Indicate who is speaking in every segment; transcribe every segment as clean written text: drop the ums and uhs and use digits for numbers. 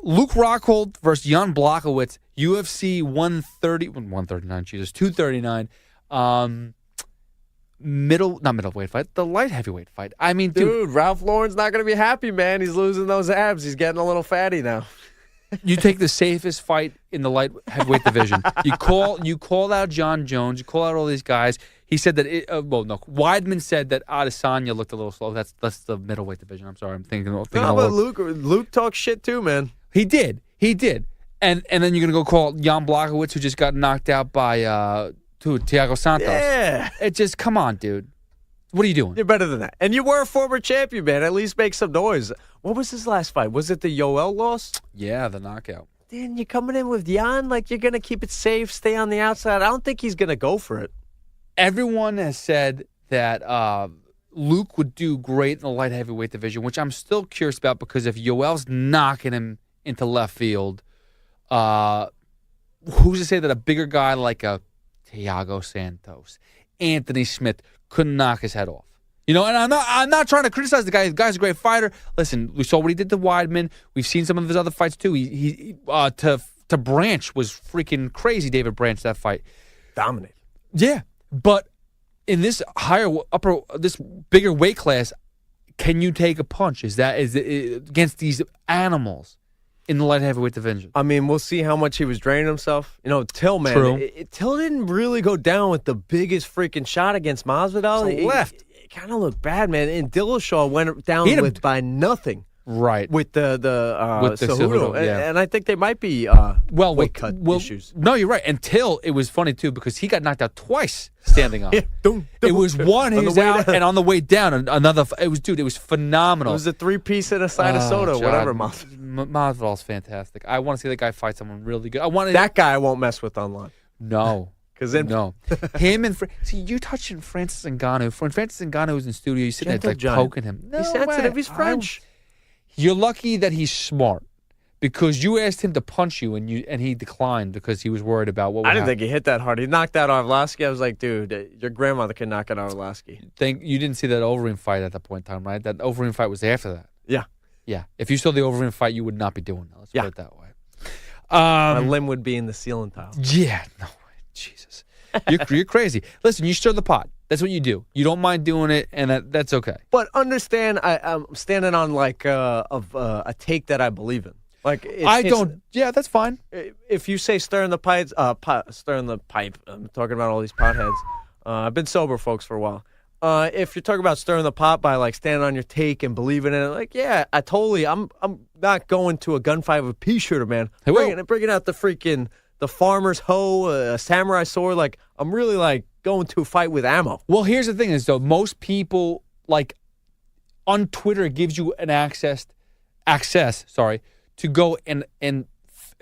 Speaker 1: Luke Rockhold versus Jan Blachowicz, UFC 139, Jesus, 239. Not middleweight fight, the light heavyweight fight. I mean, dude,
Speaker 2: Ralph Lauren's not going to be happy, man. He's losing those abs. He's getting a little fatty now.
Speaker 1: you take the safest fight in the light heavyweight division. You call out John Jones. You call out all these guys. He said that Weidman said that Adesanya looked a little slow. That's the middleweight division. I'm sorry, I'm thinking.
Speaker 2: But Luke talks shit too, man.
Speaker 1: He did, and then you're gonna go call Jan Blachowicz, who just got knocked out by Thiago Santos.
Speaker 2: Yeah,
Speaker 1: it just come on, dude. What are you doing?
Speaker 2: You're better than that. And you were a former champion, man. At least make some noise. What was his last fight? Was it the Yoel loss?
Speaker 1: Yeah, the knockout.
Speaker 2: Then you're coming in with Jan, like you're going to keep it safe, stay on the outside. I don't think he's going to go for it.
Speaker 1: Everyone has said that Luke would do great in the light heavyweight division, which I'm still curious about because if Yoel's knocking him into left field, who's to say that a bigger guy like a Thiago Santos, Anthony Smith couldn't knock his head off? You know, and I'm not trying to criticize the guy. The guy's a great fighter. Listen, we saw what he did to Weidman. We've seen some of his other fights too. He to Branch was freaking crazy. David Branch, that fight,
Speaker 2: dominated.
Speaker 1: Yeah, but in this this bigger weight class, can you take a punch? Is it against these animals in the light heavyweight division?
Speaker 2: I mean, we'll see how much he was draining himself. You know, Till, man.
Speaker 1: True.
Speaker 2: Till didn't really go down with the biggest freaking shot against Masvidal.
Speaker 1: He left.
Speaker 2: It kind of looked bad, man. And Dillashaw went down by nothing.
Speaker 1: Right.
Speaker 2: With the Cejudo.
Speaker 1: Yeah.
Speaker 2: And I think they might be weight cut issues.
Speaker 1: No, you're right. Until it was funny, too, because he got knocked out twice standing up. It was one, he was out, and on the way down, another. It was phenomenal.
Speaker 2: It was a 3-piece and a side of soda, whatever.
Speaker 1: Masvidal's fantastic. I want to see that guy fight someone really good.
Speaker 2: That guy I won't mess with online.
Speaker 1: No. No. Him and see, you touching Francis Ngannou. When Francis Ngannou was in studio, you sitting there like poking him. No
Speaker 2: he's sensitive. He's French.
Speaker 1: You're lucky that he's smart because you asked him to punch you and he declined because he was worried about what would happen.
Speaker 2: I didn't think he hit that hard. He knocked out Arlovsky. I was like, dude, your grandmother can knock out Arlovsky.
Speaker 1: You didn't see that Overeem fight at that point in time, right? That Overeem fight was after that.
Speaker 2: Yeah.
Speaker 1: Yeah. If you saw the Overeem fight, you would not be doing that. Let's put it that way.
Speaker 2: My limb would be in the ceiling tile.
Speaker 1: Yeah. No way. Jesus. You're crazy. Listen, you stir the pot. That's what you do. You don't mind doing it, and that's okay.
Speaker 2: But understand, I'm standing on like a take that I believe in. Like
Speaker 1: Yeah, that's fine.
Speaker 2: If you say stir in the pipe. I'm talking about all these potheads. I've been sober, folks, for a while. If you're talking about stirring the pot by like standing on your take and believing in it, like I'm not going to a gunfight with a pea shooter, man. Bringing out the farmer's hoe, a samurai sword. Like I'm really like going to a fight with ammo.
Speaker 1: Well, here's the thing: is though most people like on Twitter it gives you an access, to go and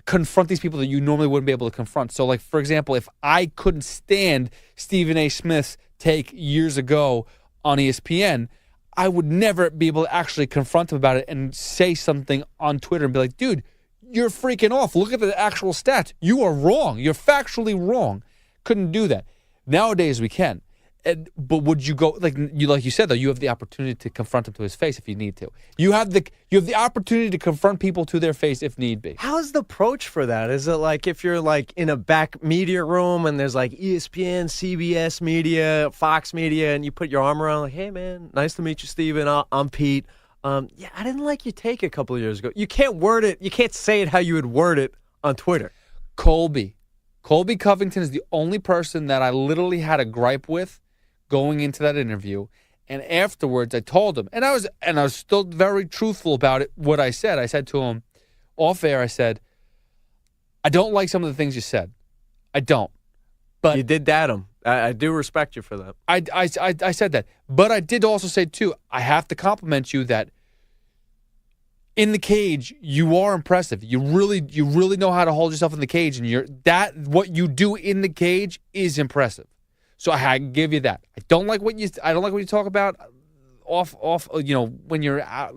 Speaker 1: confront these people that you normally wouldn't be able to confront. So, like for example, if I couldn't stand Stephen A. Smith's take years ago on ESPN, I would never be able to actually confront him about it and say something on Twitter and be like, dude, you're freaking off. Look at the actual stats. You are wrong. You're factually wrong. Couldn't do that. Nowadays we can. But would you go like you said though? You have the opportunity to confront him to his face if you need to. You have the opportunity to confront people to their face if need be.
Speaker 2: How's the approach for that? Is it like if you're like in a back media room and there's like ESPN, CBS media, Fox media, and you put your arm around like, hey man, nice to meet you, Steven. I'm Pete. I didn't like your take a couple of years ago. You can't word it. You can't say it how you would word it on Twitter.
Speaker 1: Colby Covington is the only person that I literally had a gripe with going into that interview, and afterwards I told him, and I was still very truthful about it. What I said to him off air, I said, I don't like some of the things you said. I don't. But
Speaker 2: you did dat him. I do respect you for that.
Speaker 1: I said that, but I did also say too, I have to compliment you that in the cage you are impressive. You really know how to hold yourself in the cage, and what you do in the cage is impressive. So I give you that. I don't like what you talk about off. When you're out,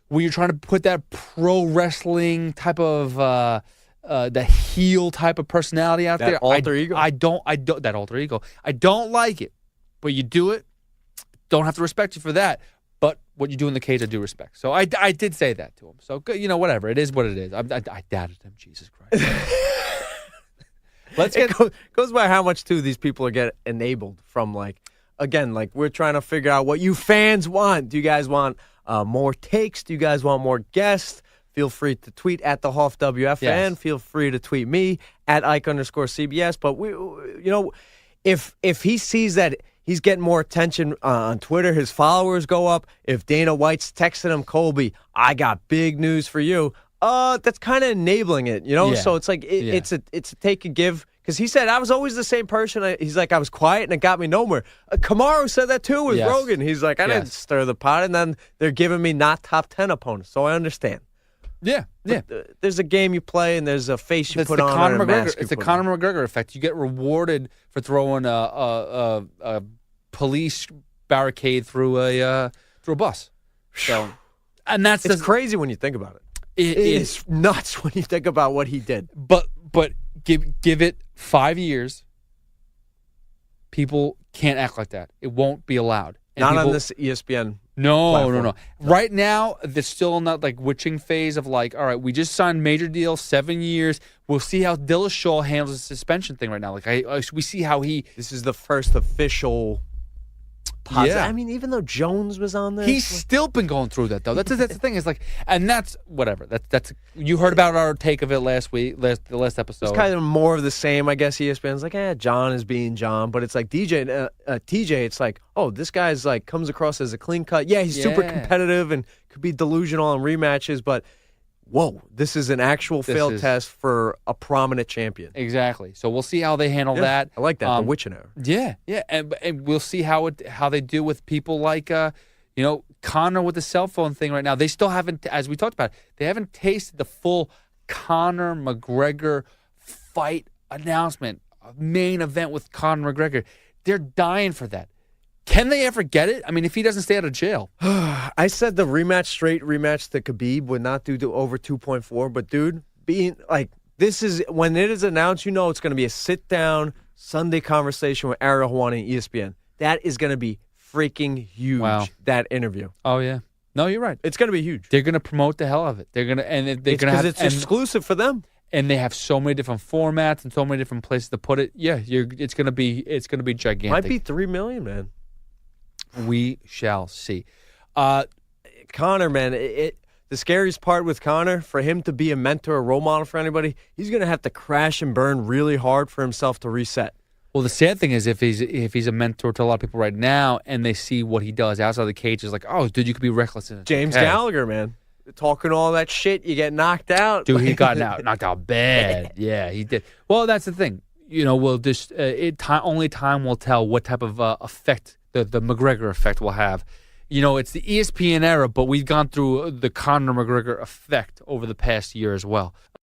Speaker 1: when you're trying to put that pro wrestling type of the heel type of personality out there.
Speaker 2: Alter ego.
Speaker 1: I don't that alter ego. I don't like it, but you do it. Don't have to respect you for that. But what you do in the cage, I do respect. So I did say that to him. So, whatever. It is what it is. I doubted him. Jesus Christ.
Speaker 2: It goes by how much, too, these people are getting enabled from, again, we're trying to figure out what you fans want. Do you guys want more takes? Do you guys want more guests? Feel free to tweet at the Hoff WFN.
Speaker 1: Yes.
Speaker 2: Feel free to tweet me at Ike_CBS. But if he sees that he's getting more attention on Twitter, his followers go up. If Dana White's texting him, Colby, I got big news for you. That's kind of enabling it,
Speaker 1: Yeah.
Speaker 2: So it's it's a take and give. Because he said, I was always the same person. He's like, I was quiet and it got me nowhere. Kamaru said that too with
Speaker 1: Yes.
Speaker 2: Rogan. He's like, I didn't stir the pot. And then they're giving me not top 10 opponents. So I understand.
Speaker 1: Yeah.
Speaker 2: But there's a game you play and there's a face you put on.
Speaker 1: Conor
Speaker 2: and a
Speaker 1: McGregor.
Speaker 2: mask you
Speaker 1: It's the
Speaker 2: put
Speaker 1: Conor
Speaker 2: on.
Speaker 1: McGregor effect. You get rewarded for throwing a police barricade through a bus. So, and
Speaker 2: It's crazy when you think about it.
Speaker 1: It
Speaker 2: is nuts when you think about what he did.
Speaker 1: But give it 5 years. People can't act like that. It won't be allowed. And
Speaker 2: Not on this ESPN.
Speaker 1: No.
Speaker 2: platform.
Speaker 1: Right now, they're still in that witching phase of all right, we just signed major deal, 7 years. We'll see how Dillashaw handles the suspension thing right now. We see how he.
Speaker 2: This is the first official.
Speaker 1: Yeah.
Speaker 2: I mean, even though Jones was on this,
Speaker 1: He's still been going through that though. That's the thing. Is and that's whatever. That's you heard about our take of it last episode.
Speaker 2: it's kind of more of the same, I guess. ESPN's like, John is being John, but it's like TJ. It's like, this guy's comes across as a clean cut. Yeah, he's super competitive and could be delusional on rematches, but whoa, this is an actual failed test for a prominent champion.
Speaker 1: Exactly. So we'll see how they handle that.
Speaker 2: I like that. The witching hour.
Speaker 1: Yeah, and we'll see how they do with people like Conor with the cell phone thing right now. They still haven't, as we talked about, they haven't tasted the full Conor McGregor fight announcement, main event with Conor McGregor. They're dying for that. Can they ever get it? I mean, if he doesn't stay out of jail.
Speaker 2: I said the straight rematch to Khabib would not do to over 2.4, but dude, being this is when it is announced, it's going to be a sit-down Sunday conversation with Ariel Helwani and ESPN. That is going to be freaking huge.
Speaker 1: Wow.
Speaker 2: That interview.
Speaker 1: Oh yeah. No, you're right.
Speaker 2: It's going to be huge.
Speaker 1: They're going to promote the hell of it. They're going to
Speaker 2: because it's exclusive for them.
Speaker 1: And they have so many different formats and so many different places to put it. Yeah, it's going to be gigantic.
Speaker 2: Might be $3 million, man.
Speaker 1: We shall see.
Speaker 2: Conor, man, the scariest part with Conor, for him to be a mentor, a role model for anybody, he's going to have to crash and burn really hard for himself to reset.
Speaker 1: Well, the sad thing is if he's a mentor to a lot of people right now and they see what he does outside the cage, is like, oh, dude, you could be reckless in it.
Speaker 2: James Gallagher, man. Talking all that shit, you get knocked out.
Speaker 1: Dude, he got knocked out bad. Yeah, he did. Well, that's the thing. We'll just only time will tell what type of effect the McGregor effect will have. It's the ESPN era, but we've gone through the Conor McGregor effect over the past year as well.